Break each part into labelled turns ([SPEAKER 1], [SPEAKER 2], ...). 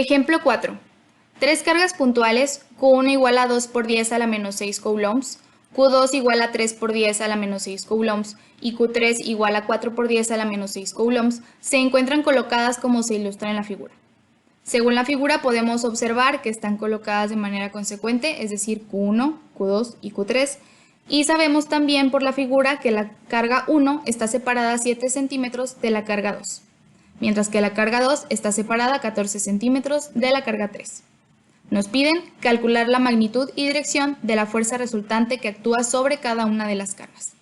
[SPEAKER 1] Ejemplo 4. Tres cargas puntuales, Q1 igual a 2 por 10 a la menos 6 coulombs, Q2 igual a 3 por 10 a la menos 6 coulombs y Q3 igual a 4 por 10 a la menos 6 coulombs, se encuentran colocadas como se ilustra en la figura. Según la figura podemos observar que están colocadas de manera consecuente, es decir, Q1, Q2 y Q3, y sabemos también por la figura que la carga 1 está separada a 7 centímetros de la carga 2, mientras que la carga 2 está separada a 14 centímetros de la carga 3. Nos piden calcular la magnitud y dirección de la fuerza resultante que actúa sobre cada una de las cargas.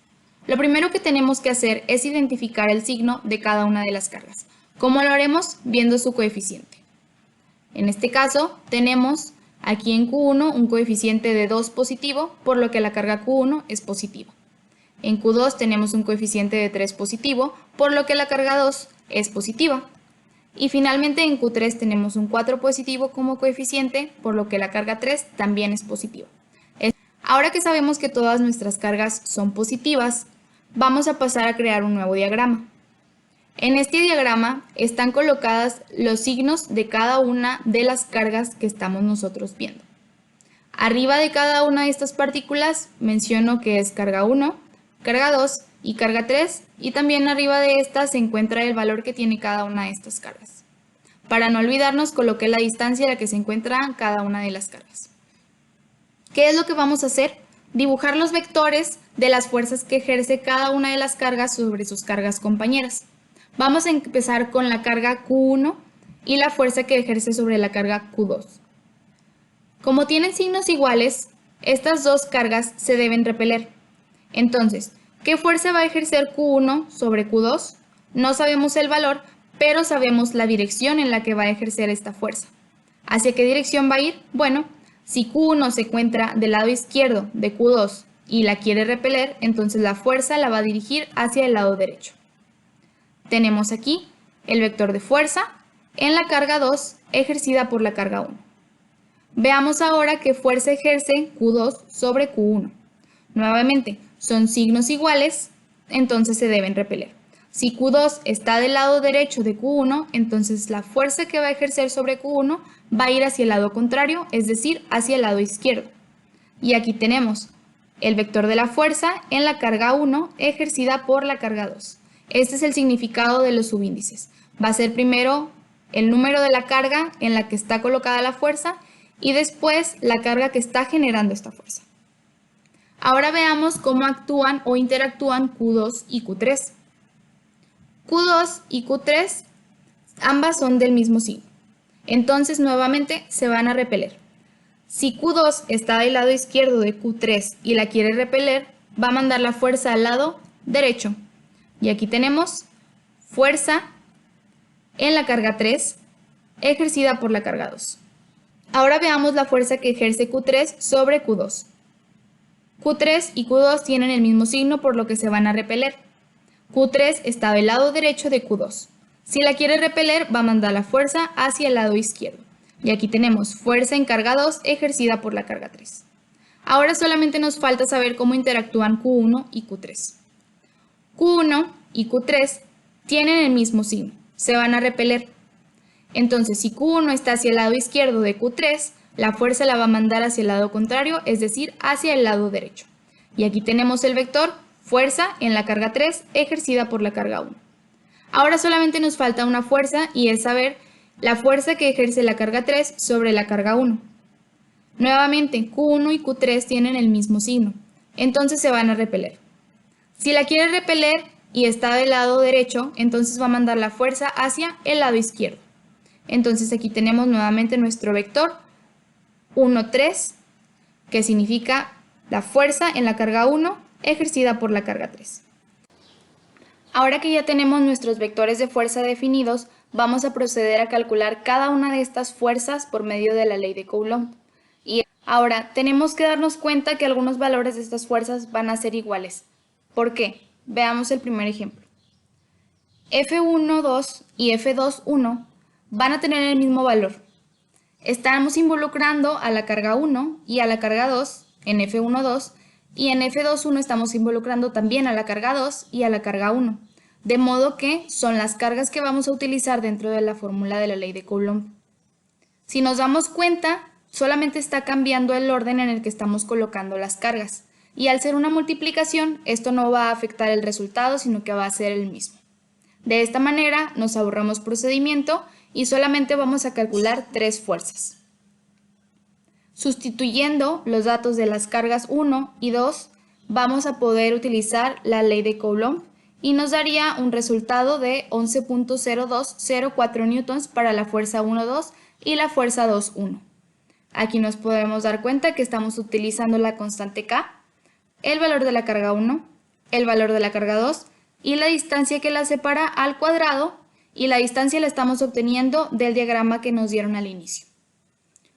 [SPEAKER 1] Lo primero que tenemos que hacer es identificar el signo de cada una de las cargas. ¿Cómo lo haremos? Viendo su coeficiente. En este caso, tenemos aquí en Q1 un coeficiente de 2 positivo, por lo que la carga Q1 es positiva. En Q2 tenemos un coeficiente de 3 positivo, por lo que la carga 2 es positiva. Y finalmente en Q3 tenemos un 4 positivo como coeficiente, por lo que la carga 3 también es positiva. Ahora que sabemos que todas nuestras cargas son positivas, vamos a pasar a crear un nuevo diagrama. En este diagrama están colocadas los signos de cada una de las cargas que estamos nosotros viendo. Arriba de cada una de estas partículas menciono que es carga 1, carga 2 y carga 3, y también arriba de esta se encuentra el valor que tiene cada una de estas cargas. Para no olvidarnos, coloqué la distancia a la que se encuentra cada una de las cargas. ¿Qué es lo que vamos a hacer? Dibujar los vectores de las fuerzas que ejerce cada una de las cargas sobre sus cargas compañeras. Vamos a empezar con la carga Q1 y la fuerza que ejerce sobre la carga Q2. Como tienen signos iguales, estas dos cargas se deben repeler. Entonces, ¿qué fuerza va a ejercer Q1 sobre Q2? No sabemos el valor, pero sabemos la dirección en la que va a ejercer esta fuerza. ¿Hacia qué dirección va a ir? Bueno, si Q1 se encuentra del lado izquierdo de Q2 y la quiere repeler, entonces la fuerza la va a dirigir hacia el lado derecho. Tenemos aquí el vector de fuerza en la carga 2 ejercida por la carga 1. Veamos ahora qué fuerza ejerce Q2 sobre Q1. Nuevamente, son signos iguales, entonces se deben repeler. Si Q2 está del lado derecho de Q1, entonces la fuerza que va a ejercer sobre Q1 va a ir hacia el lado contrario, es decir, hacia el lado izquierdo. Y aquí tenemos el vector de la fuerza en la carga 1 ejercida por la carga 2. Este es el significado de los subíndices. Va a ser primero el número de la carga en la que está colocada la fuerza y después la carga que está generando esta fuerza. Ahora veamos cómo actúan o interactúan Q2 y Q3. Q2 y Q3 ambas son del mismo signo. Entonces nuevamente se van a repeler. Si Q2 está del lado izquierdo de Q3 y la quiere repeler, va a mandar la fuerza al lado derecho. Y aquí tenemos fuerza en la carga 3 ejercida por la carga 2. Ahora veamos la fuerza que ejerce Q3 sobre Q2. Q3 y Q2 tienen el mismo signo, por lo que se van a repeler. Q3 está del lado derecho de Q2. Si la quiere repeler, va a mandar la fuerza hacia el lado izquierdo. Y aquí tenemos fuerza en carga 2 ejercida por la carga 3. Ahora solamente nos falta saber cómo interactúan Q1 y Q3. Q1 y Q3 tienen el mismo signo, se van a repeler. Entonces, si Q1 está hacia el lado izquierdo de Q3, la fuerza la va a mandar hacia el lado contrario, es decir, hacia el lado derecho. Y aquí tenemos el vector fuerza en la carga 3 ejercida por la carga 1. Ahora solamente nos falta una fuerza y es saber la fuerza que ejerce la carga 3 sobre la carga 1. Nuevamente, Q1 y Q3 tienen el mismo signo, entonces se van a repeler. Si la quiere repeler y está del lado derecho, entonces va a mandar la fuerza hacia el lado izquierdo. Entonces aquí tenemos nuevamente nuestro vector 1, 3, que significa la fuerza en la carga 1 ejercida por la carga 3. Ahora que ya tenemos nuestros vectores de fuerza definidos, vamos a proceder a calcular cada una de estas fuerzas por medio de la ley de Coulomb. Y ahora tenemos que darnos cuenta que algunos valores de estas fuerzas van a ser iguales. ¿Por qué? Veamos el primer ejemplo. F1,2 y F2,1 van a tener el mismo valor. Estamos involucrando a la carga 1 y a la carga 2 en F1,2 y en F2,1 estamos involucrando también a la carga 2 y a la carga 1. De modo que son las cargas que vamos a utilizar dentro de la fórmula de la ley de Coulomb. Si nos damos cuenta, solamente está cambiando el orden en el que estamos colocando las cargas. Y al ser una multiplicación, esto no va a afectar el resultado, sino que va a ser el mismo. De esta manera nos ahorramos procedimiento y solamente vamos a calcular 3 fuerzas. Sustituyendo los datos de las cargas 1 y 2, vamos a poder utilizar la ley de Coulomb y nos daría un resultado de 11.0204 newtons para la fuerza 1,2 y la fuerza 2,1. Aquí nos podemos dar cuenta que estamos utilizando la constante K, el valor de la carga 1, el valor de la carga 2 y la distancia que la separa al cuadrado, y la distancia la estamos obteniendo del diagrama que nos dieron al inicio.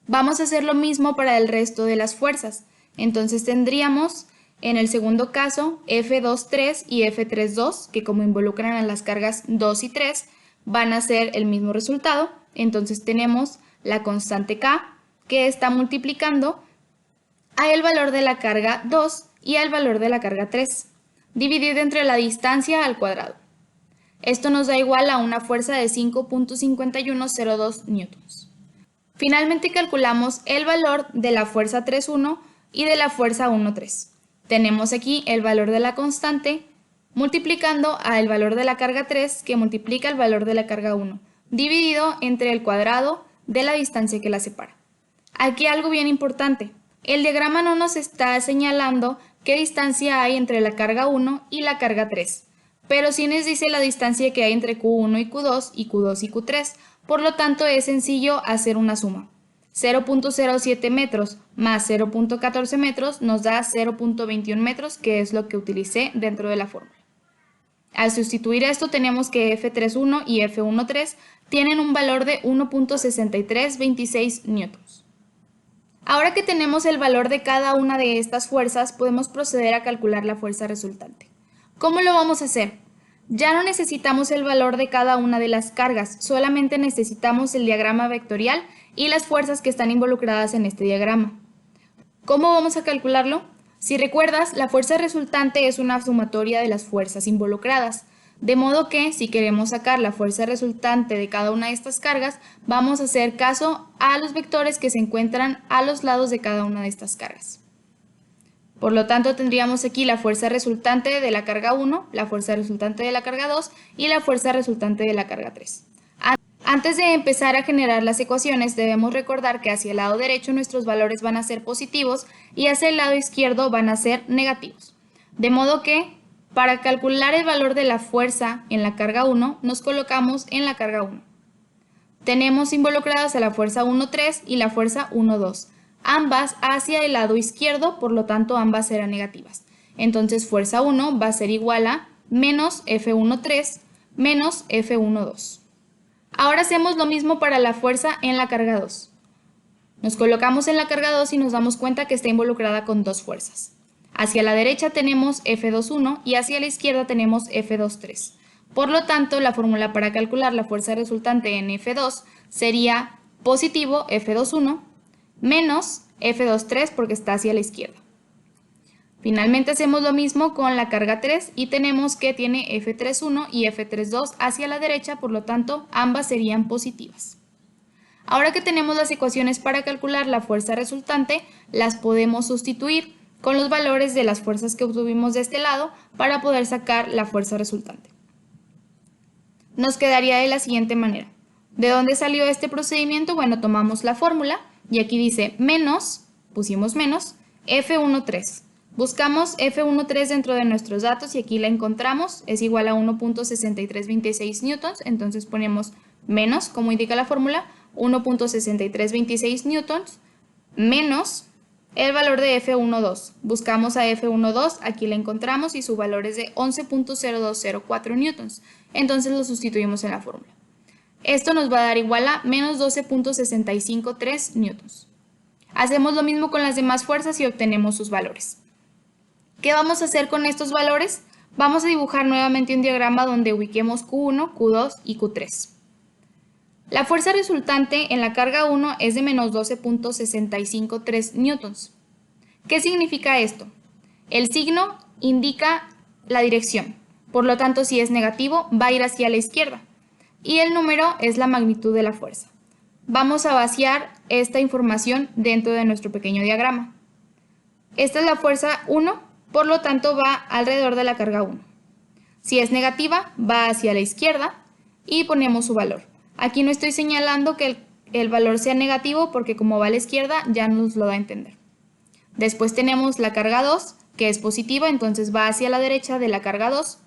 [SPEAKER 1] Vamos a hacer lo mismo para el resto de las fuerzas. Entonces tendríamos en el segundo caso F2,3 y F3,2, que como involucran a las cargas 2 y 3, van a ser el mismo resultado. Entonces tenemos la constante K, que está multiplicando a el valor de la carga 2 y al valor de la carga 3, dividido entre la distancia al cuadrado. Esto nos da igual a una fuerza de 5.5102 newtons. Finalmente calculamos el valor de la fuerza 3,1 y de la fuerza 1,3. Tenemos aquí el valor de la constante multiplicando a el valor de la carga 3, que multiplica el valor de la carga 1, dividido entre el cuadrado de la distancia que la separa. Aquí algo bien importante. El diagrama no nos está señalando qué distancia hay entre la carga 1 y la carga 3, pero sí nos dice la distancia que hay entre Q1 y Q2 y Q2 y Q3, por lo tanto es sencillo hacer una suma. 0.07 metros más 0.14 metros nos da 0.21 metros, que es lo que utilicé dentro de la fórmula. Al sustituir esto tenemos que F3,1 y F1,3 tienen un valor de 1.6326 newtons. Ahora que tenemos el valor de cada una de estas fuerzas, podemos proceder a calcular la fuerza resultante. ¿Cómo lo vamos a hacer? Ya no necesitamos el valor de cada una de las cargas, solamente necesitamos el diagrama vectorial y las fuerzas que están involucradas en este diagrama. ¿Cómo vamos a calcularlo? Si recuerdas, la fuerza resultante es una sumatoria de las fuerzas involucradas. De modo que, si queremos sacar la fuerza resultante de cada una de estas cargas, vamos a hacer caso a los vectores que se encuentran a los lados de cada una de estas cargas. Por lo tanto, tendríamos aquí la fuerza resultante de la carga 1, la fuerza resultante de la carga 2 y la fuerza resultante de la carga 3. Antes de empezar a generar las ecuaciones, debemos recordar que hacia el lado derecho nuestros valores van a ser positivos y hacia el lado izquierdo van a ser negativos. De modo que, para calcular el valor de la fuerza en la carga 1, nos colocamos en la carga 1. Tenemos involucradas a la fuerza 1,3 y la fuerza 1,2, ambas hacia el lado izquierdo, por lo tanto ambas serán negativas. Entonces fuerza 1 va a ser igual a menos F1,3 menos F1,2. Ahora hacemos lo mismo para la fuerza en la carga 2. Nos colocamos en la carga 2 y nos damos cuenta que está involucrada con dos fuerzas. Hacia la derecha tenemos F2,1 y hacia la izquierda tenemos F2,3. Por lo tanto, la fórmula para calcular la fuerza resultante en F2 sería positivo F2,1 menos F2,3 porque está hacia la izquierda. Finalmente hacemos lo mismo con la carga 3 y tenemos que tiene F3,1 y F3,2 hacia la derecha, por lo tanto ambas serían positivas. Ahora que tenemos las ecuaciones para calcular la fuerza resultante, las podemos sustituir con los valores de las fuerzas que obtuvimos de este lado para poder sacar la fuerza resultante. Nos quedaría de la siguiente manera. ¿De dónde salió este procedimiento? Bueno, tomamos la fórmula y aquí dice menos, pusimos menos, F1,3. Buscamos F1,3 dentro de nuestros datos y aquí la encontramos, es igual a 1.6326 newtons, entonces ponemos menos, como indica la fórmula, 1.6326 newtons, menos el valor de F1,2. Buscamos a F1,2, aquí la encontramos y su valor es de 11.0204 newtons, entonces lo sustituimos en la fórmula. Esto nos va a dar igual a menos 12.653 newtons. Hacemos lo mismo con las demás fuerzas y obtenemos sus valores. ¿Qué vamos a hacer con estos valores? Vamos a dibujar nuevamente un diagrama donde ubiquemos Q1, Q2 y Q3. La fuerza resultante en la carga 1 es de menos 12.653 newtons. ¿Qué significa esto? El signo indica la dirección, por lo tanto si es negativo va a ir hacia la izquierda y el número es la magnitud de la fuerza. vamos a vaciar esta información dentro de nuestro pequeño diagrama. Esta es la fuerza 1, por lo tanto va alrededor de la carga 1. Si es negativa, va hacia la izquierda y ponemos su valor. Aquí no estoy señalando que el valor sea negativo porque como va a la izquierda ya nos lo da a entender. Después tenemos la carga 2, que es positiva, entonces va hacia la derecha de la carga 2.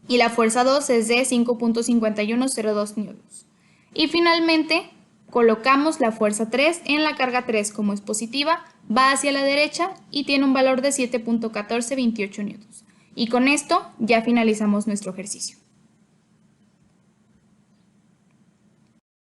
[SPEAKER 1] Y la fuerza 2 es de 5.5102 newtons. Y finalmente colocamos la fuerza 3 en la carga 3, como es positiva, va hacia la derecha y tiene un valor de 7.1428 newtons. Y con esto ya finalizamos nuestro ejercicio.